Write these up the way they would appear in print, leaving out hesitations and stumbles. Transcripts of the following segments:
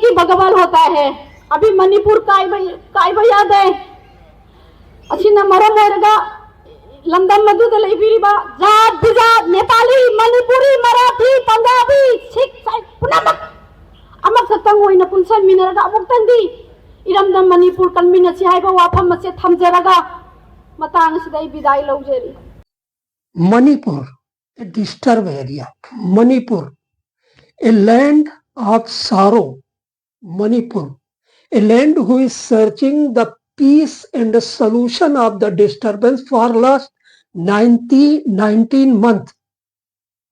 की बगवाल होता है। अभी मणिपुर काय याद है अच्छी न मरम होगा लंदन में दूध ले बा जात बिजात नेपाली मणिपुरी मराठी पंजाबी सिख पुनः अमक सतंग होइना पुनसन मिनरगा अमुक तंदी इरमदम मणिपुर कन्मिनसी हाइबा वाफम से थमजरगा मतांग सिदै विदाई लौजेरी। Manipur, a disturbed area. Manipur, a land of sorrow. Manipur, a land who is searching the peace and the solution of the disturbance for last 19 months.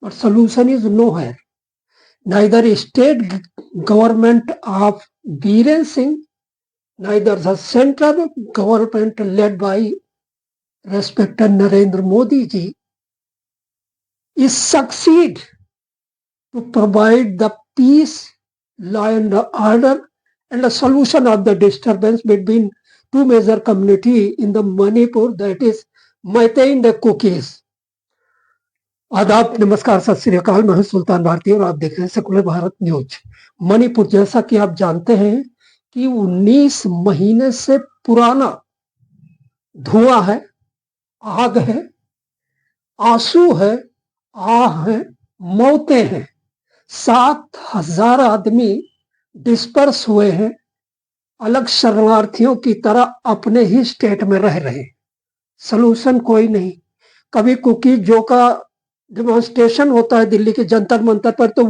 But solution is nowhere. Neither state government of Biren Singh, neither the central government led by respected Narendra Modi ji is succeed to provide the peace, law and order and the solution of the disturbance between two major community in the Manipur, that is Meitei and the Kukis. आदाब, नमस्कार, सत श्री अकाल। मैं हूं सुल्तान भारती और आप देख रहे हैं सेकुलर भारत न्यूज। मणिपुर, जैसा कि आप जानते हैं कि 19 महीने से पुराना धुआं है, आग है, आंसू है, आह है, मौतें हैं। 7,000 आदमी डिस्पर्स हुए हैं, अलग शरणार्थियों की तरह अपने ही स्टेट में रह रहे। सलूशन कोई नहीं। कभी कुकी जो का डेमोन्स्ट्रेशन होता है दिल्ली के जंतर मंतर पर, तो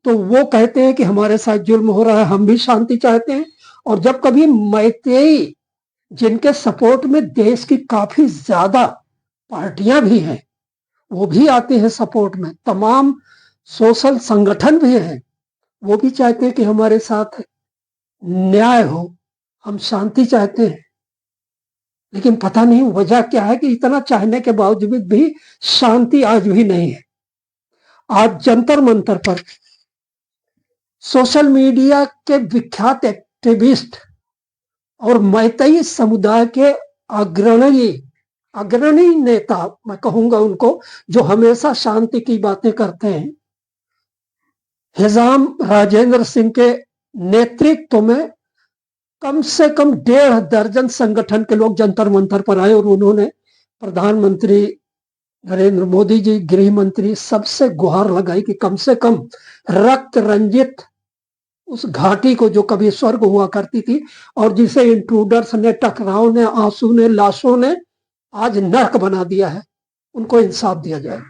वो कहते हैं कि हमारे साथ जुल्म हो रहा है, हम भी शांति चाहते हैं। और जब कभी मैतेई, जिनके सपोर्ट में देश की काफी ज्यादा पार्टियां भी हैं, वो भी आते हैं सपोर्ट में, तमाम सोशल संगठन भी हैं, वो भी चाहते हैं कि हमारे साथ न्याय हो, हम शांति चाहते हैं। लेकिन पता नहीं वजह क्या है कि इतना चाहने के बावजूद भी शांति आज भी नहीं है। आज जंतर मंतर पर सोशल मीडिया के विख्यात एक्टिविस्ट और मैतेई समुदाय के अग्रणी नेता, मैं कहूंगा उनको, जो हमेशा शांति की बातें करते हैं, हिजाम राजेंद्र सिंह के नेतृत्व में कम से कम 1.5 दर्जन संगठन के लोग जंतर मंतर पर आए और उन्होंने प्रधानमंत्री नरेंद्र मोदी जी, गृह मंत्री, सबसे गुहार लगाई कि कम से कम रक्त रंजित उस घाटी को, जो कभी स्वर्ग हुआ करती थी और जिसे इंट्रूडर्स ने, टकराव ने, आंसू ने, लाशों ने आज नर्क बना दिया है, उनको इंसाफ दिया जाए।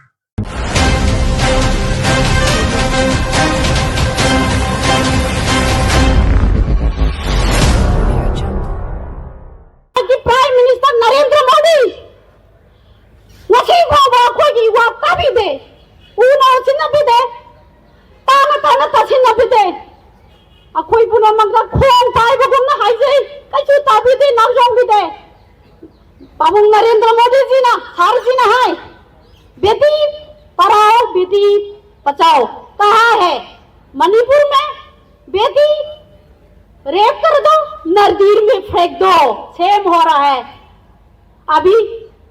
प्राइम मिनिस्टर नरेंद्र मोदी नसीब होगा कोई वापता भी दे, ऊना चिन्ह भी दे, ताना तसिन्ह भी दे, कोई पुनः मंगला खोंग पाए बगुन ना हाई जे, कचू ताबी दे, नाज़ों भी दे। बाबू नरेंद्र मोदी जी ना, हार जी ना है, बेटी पढ़ाओ, बेटी बचाओ, कहाँ है? मणिपुर में बेटी रेप कर दो, नदीर में फेंक दो, सेम हो रहा है। अभी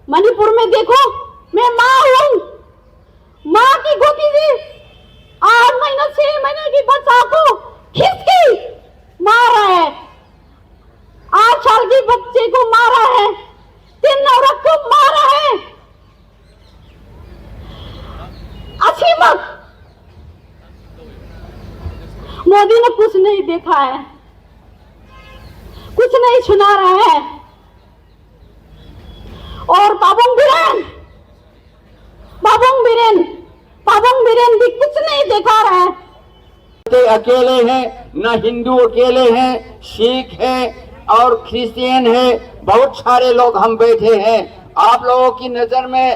मणिपुर में देखो, मैं माँ हूं, माँ की गोदी से 8 महीने 6 महीने की बच्चा को खींच के मारा है, 8 साल की बच्चे को मारा है, 3 औरत को मारा है। अच्छी बात, मोदी ने कुछ नहीं देखा है, कुछ नहीं सुना रहा है। और पाबुंग बिरेन भी कुछ नहीं दिखा रहा है। अकेले हैं, न हिंदू अकेले हैं, सिख हैं और क्रिश्चियन हैं, बहुत सारे लोग हम बैठे हैं। आप लोगों की नजर में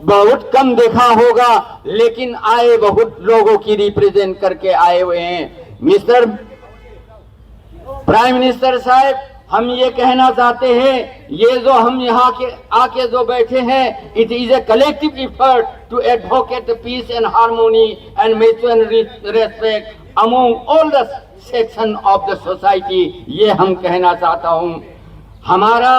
बहुत कम देखा होगा, लेकिन आए बहुत लोगों की रिप्रेजेंट करके आए हुए हैं। मिस्टर प्राइम मिनिस्टर साहब, हम ये कहना चाहते हैं, ये जो हम यहाँ के आके जो बैठे हैं, it is a collective effort to advocate peace and harmony and mutual respect among all the section of the society. ये हम कहना चाहता हूँ। हमारा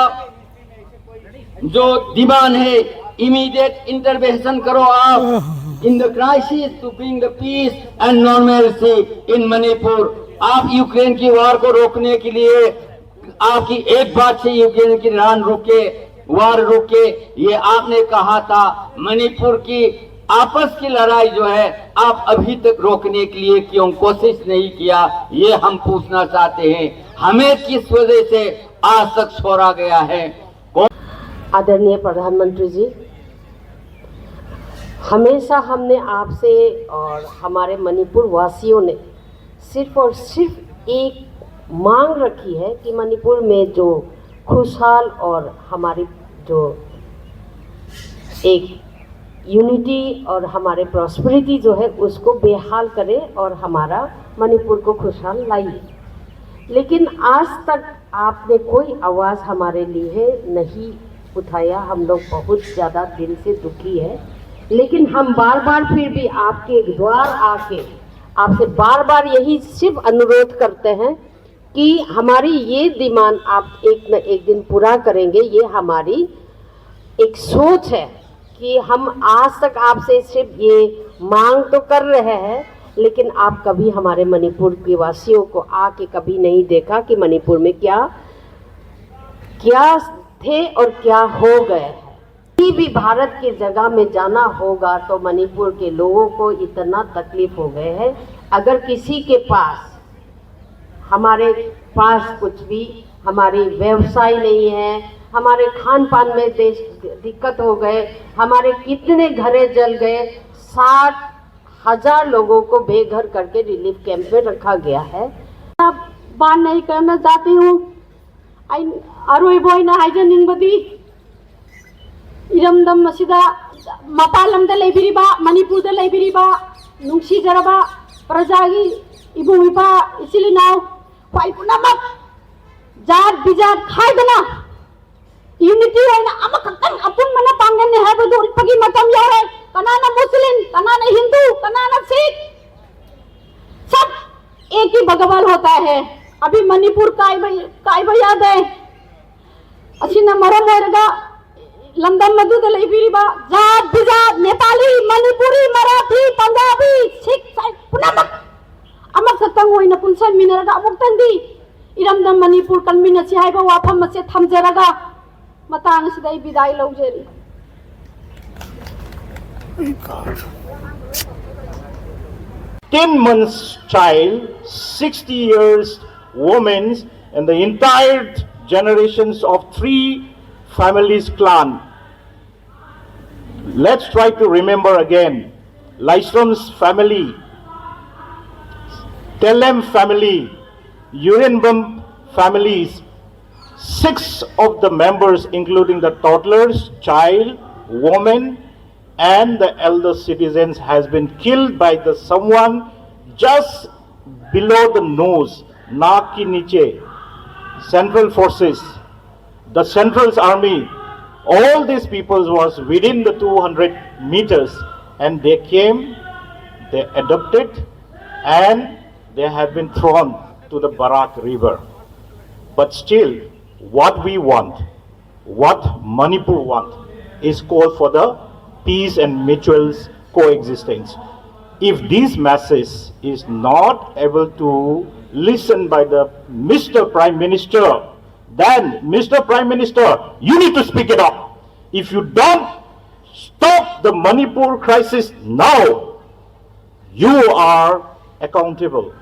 जो डिमांड है, इमीडिएट इंटरवेंशन करो आप in the crisis to bring the peace and normalcy in Manipur. आप यूक्रेन की वार को रोकने के लिए आपकी एक बात से यूक्रेन की लड़ाई रुके, वार रुके, ये आपने कहा था। मणिपुर की आपस की लड़ाई जो है आप अभी तक रोकने के लिए क्यों कोशिश नहीं किया, ये हम पूछना चाहते हैं। हमें किस वजह से आज तक छोड़ा गया है? आदरणीय प्रधानमंत्री जी, हमेशा हमने आपसे और हमारे मणिपुर वासियों ने सिर्फ और सिर्फ एक मांग रखी है कि मणिपुर में जो खुशहाल और हमारी जो एक यूनिटी और हमारे प्रॉस्पेरिटी जो है उसको बेहाल करें और हमारा मणिपुर को खुशहाल लाइए। लेकिन आज तक आपने कोई आवाज़ हमारे लिए नहीं उठाया। हम लोग बहुत ज़्यादा दिल से दुखी है, लेकिन हम बार बार फिर भी आपके द्वार आके आपसे बार बार यही सिर्फ अनुरोध करते हैं कि हमारी ये डिमांड आप एक न एक दिन पूरा करेंगे। ये हमारी एक सोच है कि हम आज तक आपसे सिर्फ ये मांग तो कर रहे हैं, लेकिन आप कभी हमारे मणिपुर के वासियों को आके कभी नहीं देखा कि मणिपुर में क्या क्या थे और क्या हो गए हैं। कहीं भी भारत की जगह में जाना होगा तो मणिपुर के लोगों को इतना तकलीफ हो गए हैं। अगर किसी के पास हमारे पास कुछ भी हमारी व्यवसाय नहीं है, हमारे खान पान में दिक्कत हो गए, हमारे कितने घरे जल गए, 60,000 लोगों को बेघर करके रिलीफ कैंप में रखा गया है। अब बात नहीं करना चाहती हूँ। अरोइबोइना हाइजनिंगबदी इरमदम मसिदा मपालमदा लेबिरिबा मणिपुरदा लेबिरिबा नुंगसिजरबा प्रजागी इबुं इपा इसिल इनाव ख्वाइ पुनमक जात बिजात खाइदना यूनिटी होइना अमखतंग अपुन मना पांगने हाइबदु उल्पगी मतम यारे। कनाना मुस्लिम, कनाना हिंदू, कनाना सिख, सब एक ही भगवान होता है। अभी मणिपुर काय याद है असिना मरम होरगा लंदन मधुद लेबिरिबा जात बिजात नेपाली मणिपुरी मराठी पंजाबी सिख पुनमक अमक सतंग होइना पुनसन मिनरगा अमुक तंदी इरमदम मणिपुर कन्मिनसी हाइबा वाफम मसे थमजरगा मतांग सिदाई बिदाई लौजरी। 10 months child, 60 years women, and the entire generations of 3 families clan. Let's try to remember again. Lystrom's family, Telem family, Urenbum families, 6 of the members, including the toddlers, child, woman, and the elder citizens, has been killed by the someone just below the nose, naak ki niche. Central forces, the Central's army, all these peoples was within the 200 meters, and they came, they adopted, and they have been thrown to the Barak River. But still, what we want, what Manipur want, is call for the peace and mutual coexistence. If these masses is not able to listen by the Mr. Prime Minister, then Mr. Prime Minister, you need to speak it up. If you don't stop the Manipur crisis now, you are accountable.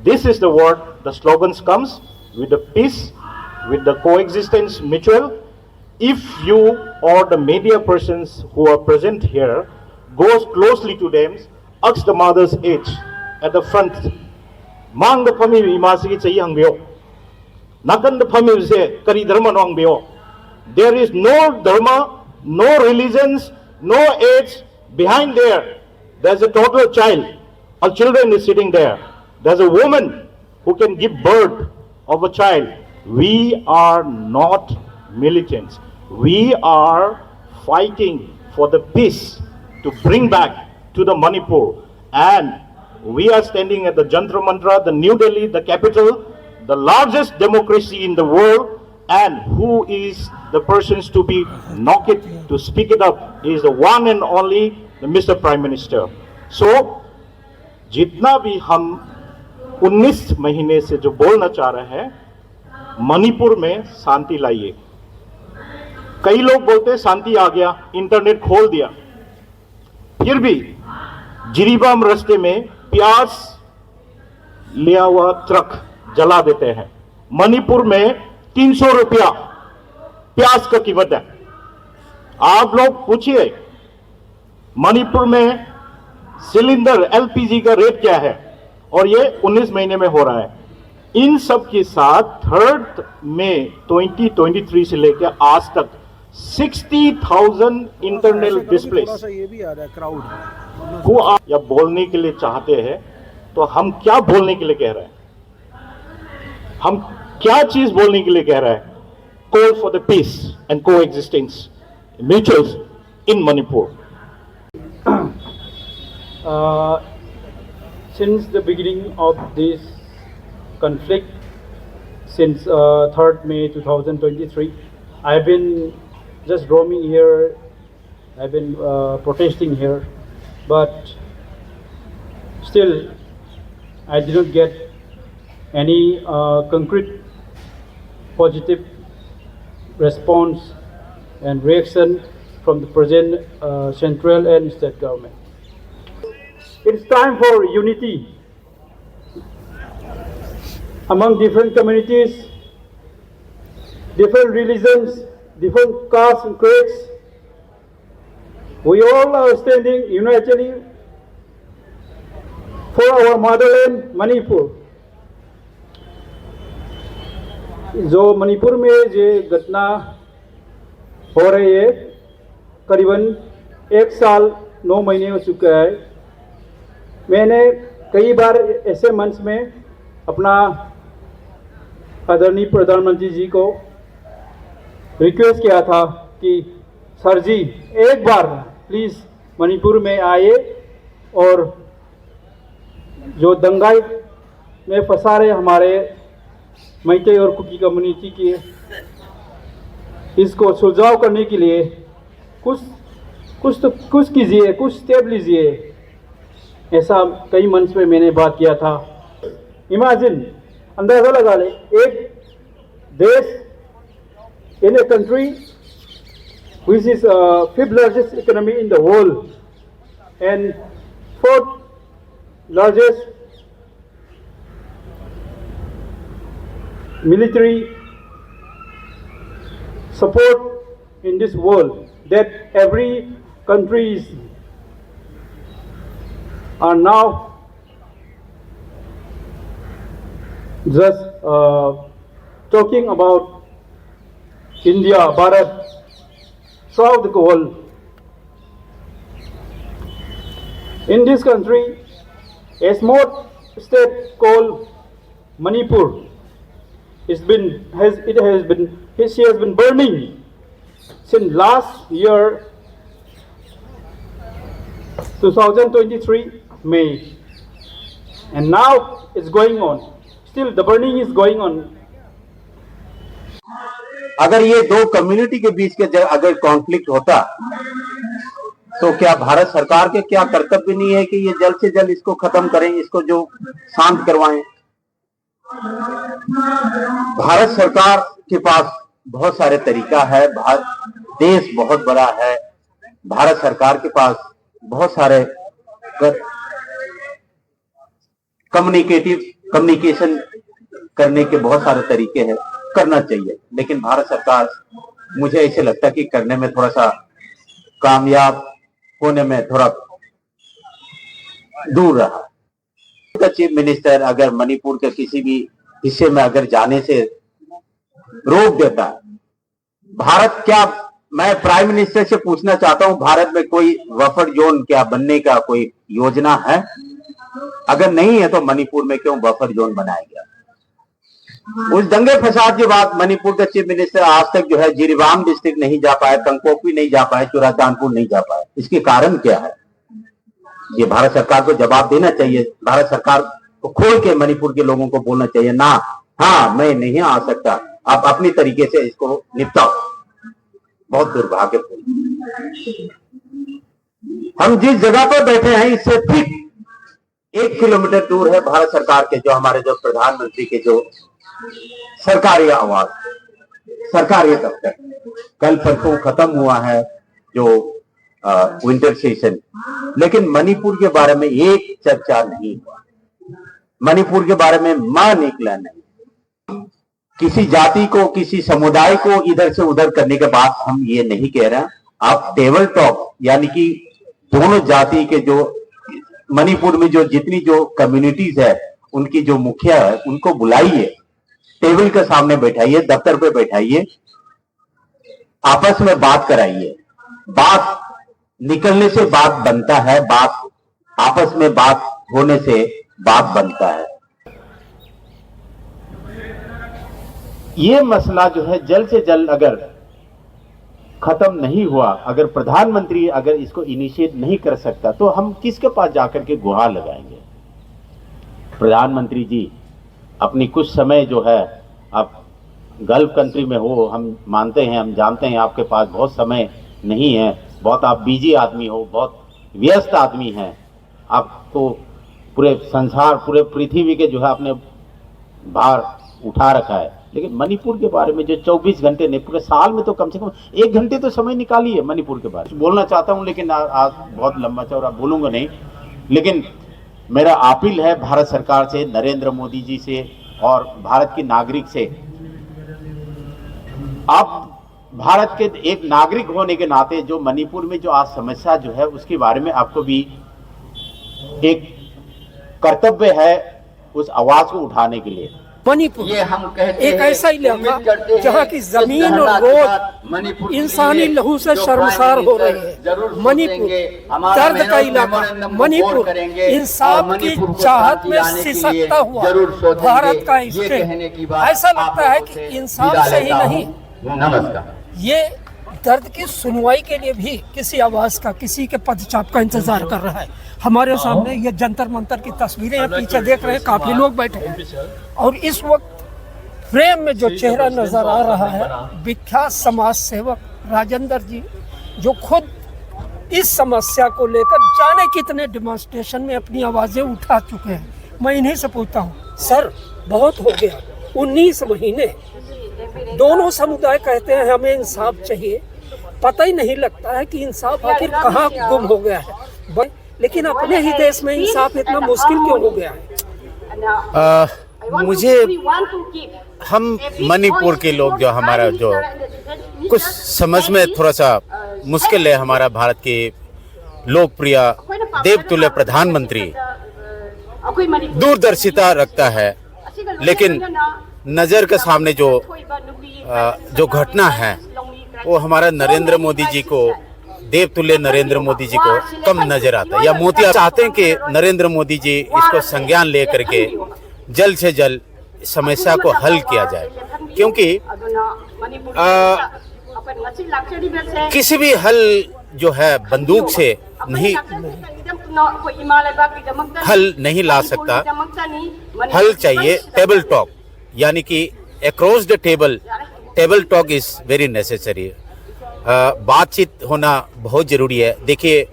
This is the word, the slogans comes with the peace, with the coexistence mutual. If you or the media persons who are present here goes closely to them, ask the mother's age at the front. Mang the pami imasi say hangbyo. Nakan the pami say kari dharma no hangbyo. There is no dharma, no religions, no age behind there. There's a toddler child. A children is sitting there. There's a woman who can give birth of a child. We are not militants. We are fighting for the peace to bring back to the Manipur, and we are standing at the Jantra Mantra, the New Delhi, the capital, the largest democracy in the world, and who is the persons to be knock it, to speak it up, is the one and only the Mr. Prime Minister. So, जितना भी हम 19 महीने से जो बोलना चाह रहे हैं, मणिपुर में शांति लाइए। कई लोग बोलते हैं शांति आ गया, इंटरनेट खोल दिया, फिर भी जिरीबाम रास्ते में प्याज लिया हुआ ट्रक जला देते हैं। मणिपुर में 300 रुपया प्याज का कीमत है। आप लोग पूछिए मणिपुर में सिलेंडर एलपीजी का रेट क्या है, और ये 19 महीने में हो रहा है। इन सब के साथ 3 मई 2023 से लेकर आज तक 60,000 इंटरनल डिस्प्लेस ये भी आ रहा है क्राउड को आप या बोलने के लिए चाहते हैं, तो हम क्या बोलने के लिए कह रहे हैं? हम क्या चीज बोलने के लिए कह रहे हैं? Call for the peace and coexistence mutuals in Manipur. Since the beginning of this conflict, since 3rd May 2023, I've been just roaming here, I've been protesting here, but still I did not get any concrete positive response and reaction from the present central and state government. It's time for unity among different communities, different religions, different castes and creeds. We all are standing unitedly for our motherland, Manipur. जो मणिपुर में जो घटना हो रही है, करीबन 1 साल 9 महीने हो चुका है। मैंने कई बार ऐसे मंच में अपना आदरणीय प्रधानमंत्री जी को रिक्वेस्ट किया था कि सर जी एक बार प्लीज़ मणिपुर में आए और जो दंगाई में फंसा रहे हमारे मैते और कुकी कम्युनिटी की इसको सुलझाव करने के लिए कुछ कीजिए, कुछ स्टेप लीजिए। ऐसा कई मंच पे मैंने बात किया था। इमेजिन, अंदाज़ा लगा ले, एक देश in a country which is 5th largest economy in the world and 4th largest military support in this world, that every countries are now just talking about India, Bharat, throughout the world. In this country, a small state called Manipur has been burning since last year 2023 May, and now it's going on. Still the burning is going on. अगर ये दो community के बीच के अगर conflict होता, तो क्या भारत सरकार के क्या कर्तव्य नहीं है कि ये जल्द से जल्द इसको खत्म करें, इसको जो शांत करवाएं? भारत सरकार के पास बहुत सारे तरीका है, देश बहुत बड़ा है, भारत सरकार के पास बहुत सारे कम्युनिकेशन करने के बहुत सारे तरीके हैं, करना चाहिए। लेकिन भारत सरकार, मुझे ऐसे लगता है कि करने में थोड़ा सा कामयाब होने में थोड़ा दूर रहा। चीफ मिनिस्टर अगर मणिपुर के किसी भी हिस्से में अगर जाने से रोक देता है, भारत क्या, मैं प्राइम मिनिस्टर से पूछना चाहता हूं, भारत में कोई बफर जोन क्या बनने का कोई योजना है? अगर नहीं है तो मणिपुर में क्यों बफर जोन बनाया गया? उस दंगे फसाद के बाद मणिपुर का चीफ मिनिस्टर आज तक जो है जिरीबाम डिस्ट्रिक्ट नहीं जा पाए, कंकोपी नहीं जा पाए, चुराचांदपुर नहीं जा पाए। इसके कारण क्या है? ये भारत सरकार को जवाब देना चाहिए। भारत सरकार को खोल के मणिपुर के लोगों को बोलना चाहिए ना, हाँ मैं नहीं आ सकता, आप अपनी तरीके से इसको निपटाओ। बहुत दुर्भाग्यपूर्ण। हम जिस जगह पर बैठे हैं इससे ठीक 1 किलोमीटर दूर है भारत सरकार के जो हमारे जो प्रधानमंत्री के जो सरकारी आवास, सरकारी दफ्तर। कल परसों खत्म हुआ है जो विंटर सेशन, लेकिन मणिपुर के बारे में एक चर्चा नहीं हुआ। मणिपुर के बारे में मां निकला नहीं। किसी जाति को, किसी समुदाय को इधर से उधर करने के बाद हम ये नहीं कह रहे। आप टेबल टॉक यानी कि दोनों जाति के जो मणिपुर में जो जितनी जो कम्युनिटीज है उनकी जो मुखिया है उनको बुलाइए, टेबल के सामने बैठाइए, दफ्तर पे बैठाइए, आपस में बात कराइए। बात निकलने से बात बनता है, बात आपस में बात होने से बात बनता है। ये मसला जो है जल्द से जल्द अगर खत्म नहीं हुआ, अगर प्रधानमंत्री अगर इसको इनिशिएट नहीं कर सकता तो हम किसके पास जाकर के गुहार लगाएंगे? प्रधानमंत्री जी अपनी कुछ समय जो है आप गल्फ कंट्री में हो, हम मानते हैं, हम जानते हैं आपके पास बहुत समय नहीं है, बहुत आप बिजी आदमी हो, बहुत व्यस्त आदमी हैं, आपको पूरे संसार, पूरे पृथ्वी के जो है आपने भार उठा रखा है। लेकिन मणिपुर के बारे में जो 24 घंटे नहीं, पूरे साल में तो कम से कम 1 घंटे तो समय निकालिए मणिपुर के बारे में। बोलना चाहता हूं लेकिन आज बहुत लंबा चौड़ा बोलूंगा नहीं, लेकिन मेरा अपील है भारत सरकार से, नरेंद्र मोदी जी से और भारत के नागरिक से, आप भारत के एक नागरिक होने के नाते जो मणिपुर में जो आज समस्या जो है उसके बारे में आपको भी एक कर्तव्य है उस आवाज को उठाने के लिए। मणिपुर ये हम कहते एक हैं, ऐसा इलाका उम्मीद करते हैं जहाँ की कि जमीन इस और धरना के रोड बाद मणिपुर के इंसानी लिए लहू से जो शर्मसार प्राइम हो रहे मिनिस्टर जरूर हैं। मणिपुर सोचेंगे, हमारा दर्द का मेमोरेंडम इलाका को मणिपुर गौर करेंगे इंसाफ और की मणिपुर को चाहत शांति में लाने के लिए सिसकता हुआ जरूर सोचेंगे। भारत का ये कहने की स्टेट बात ऐसा आप लगता है लोगों कि से इंसान विदा से ही लेता नहीं, हूं। नमस्कार। ये दर्द की सुनवाई के लिए भी किसी आवाज का, किसी के पदचाप का इंतजार कर रहा है। हमारे सामने ये जंतर मंतर की तस्वीरें हैं, पीछे देख रहे हैं काफी लोग बैठे हैं और इस वक्त फ्रेम में जो चेहरा नजर आ रहा है विख्यात समाज सेवक राजेंद्र जी, जो खुद इस समस्या को लेकर जाने कितने डिमॉन्स्ट्रेशन में अपनी आवाजें उठा चुके हैं। मैं इन्हीं से पूछता हूँ, सर बहुत हो गया, 19 महीने दोनों समुदाय कहते हैं हमें इंसाफ चाहिए, पता ही नहीं लगता है कि इंसाफ आखिर कहाँ गुम हो गया है। लेकिन अपने ही देश में इंसाफ इतना मुश्किल क्यों हो गया है? मुझे हम मणिपुर के लोग जो हमारा जो कुछ समझ में थोड़ा सा मुश्किल है, हमारा भारत के लोकप्रिय देवतुल्य प्रधानमंत्री दूरदर्शिता रखता है, लेकिन नज़र के सामने जो घटना है वो हमारा नरेंद्र मोदी जी को, देवतुल्य नरेंद्र मोदी जी को कम नजर आता है। या मोदी चाहते हैं कि नरेंद्र मोदी जी इसको संज्ञान ले करके जल्द से जल्द समस्या को हल किया जाए, क्योंकि किसी भी हल जो है बंदूक से नहीं हल नहीं ला सकता। हल चाहिए टेबल टॉक, यानी कि across the table talk is very necessary. बातचीत होना बहुत जरूरी है। देखिए,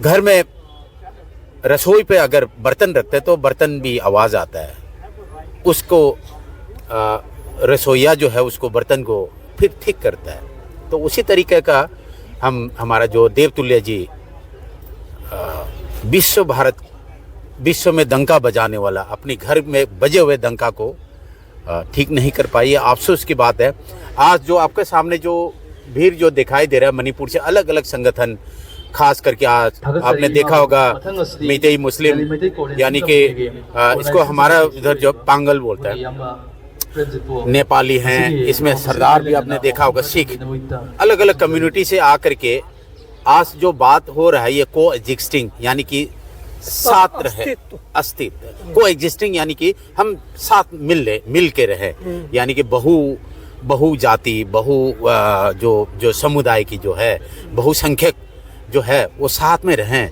घर में रसोई पे अगर बर्तन रखते हैं तो बर्तन भी आवाज़ आता है, उसको रसोइया जो है उसको बर्तन को फिर ठीक करता है। तो उसी तरीके का हमारा जो देवतुल्य जी विश्व में डंका बजाने वाला अपने घर में बजे हुए डंका को ठीक नहीं कर पाई। अफसोस की बात है। आज जो आपके सामने जो भीड़ जो दिखाई दे रहा है मणिपुर से अलग अलग संगठन, खास करके आज आपने देखा होगा मैतेई मुस्लिम, यानी कि इसको हमारा इधर जो पांगल बोलता है, नेपाली हैं, इसमें सरदार भी आपने देखा होगा, सिख, अलग अलग कम्युनिटी से आकर के आज जो बात हो रहा है ये को एग्जिस्टिंग, यानी कि साथ रहे, अस्तित्व को एग्जिस्टिंग, यानी कि हम साथ मिल के रहे, यानी कि बहु जाति, जो समुदाय की जो है बहुसंख्यक जो है वो साथ में रहें।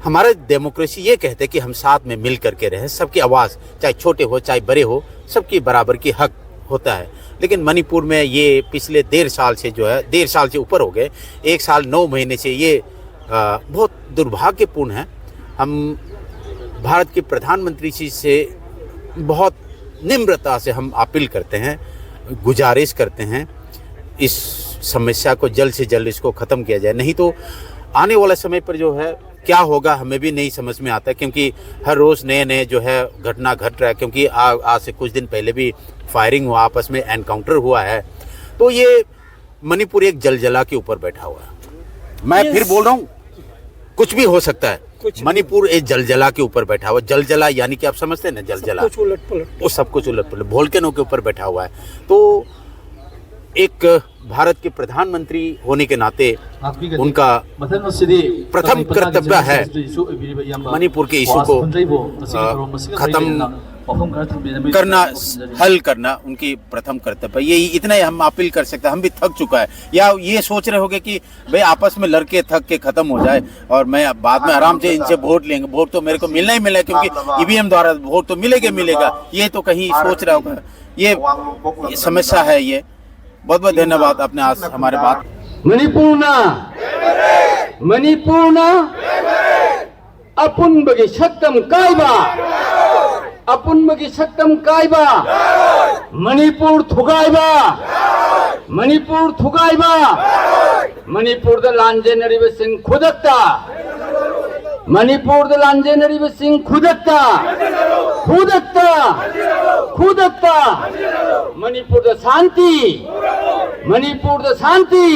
हमारा डेमोक्रेसी ये कहते हैं कि हम साथ में मिल करके रहें, सबकी आवाज़ चाहे छोटे हो चाहे बड़े हो सबकी बराबर की हक होता है। लेकिन मणिपुर में ये पिछले 1.5 साल से जो है 1.5 साल से ऊपर हो गए, 1 साल 9 महीने से ये बहुत दुर्भाग्यपूर्ण है। हम भारत के प्रधानमंत्री जी से बहुत निम्रता से हम अपील करते हैं, गुजारिश करते हैं, इस समस्या को जल्द से जल्द इसको ख़त्म किया जाए। नहीं तो आने वाले समय पर जो है क्या होगा हमें भी नहीं समझ में आता, क्योंकि हर रोज़ नए नए जो है घटना घट रहा है। क्योंकि आज से कुछ दिन पहले भी फायरिंग हुआ, आपस में एनकाउंटर हुआ है। तो ये मणिपुर एक जलजला के ऊपर बैठा हुआ है। मैं फिर बोल रहा हूँ, कुछ भी हो सकता है। मणिपुर एक जलजला के ऊपर बैठा हुआ, जलजला यानी कि आप समझते हैं ना, जलजला वो सब कुछ उलट पुलट वोल्केनो के ऊपर बैठा हुआ है। तो एक भारत के प्रधानमंत्री होने के नाते उनका प्रथम कर्तव्य है मणिपुर के इशू को खत्म करना, हल करना उनकी प्रथम कर्तव्य। यही इतना ही हम अपील कर सकते हैं। हम भी थक चुका है, या ये सोच रहे होंगे कि भाई आपस में लड़के थक के खत्म हो जाए और मैं बाद में आराम से इनसे वोट लेंगे। वोट तो मेरे को मिलना ही मिला है, क्योंकि ईवीएम द्वारा वोट तो मिलेगा। ये तो कहीं सोच रहा होगा, ये समस्या है। ये बहुत बहुत धन्यवाद आपने आज हमारे बात। मणिपुर अपुन बगी सक्तम कायबा, अपुन बगी सक्तम कायबा, मणिपुर थुगायबा, मणिपुर थुगायबा, मणिपुर द लांजेनरी सिंह खुदकता, मणिपुर द लांजेनरी सिंह खुदकता, खुदकता, खुदकता, मणिपुर द शांति, मणिपुर द शांति,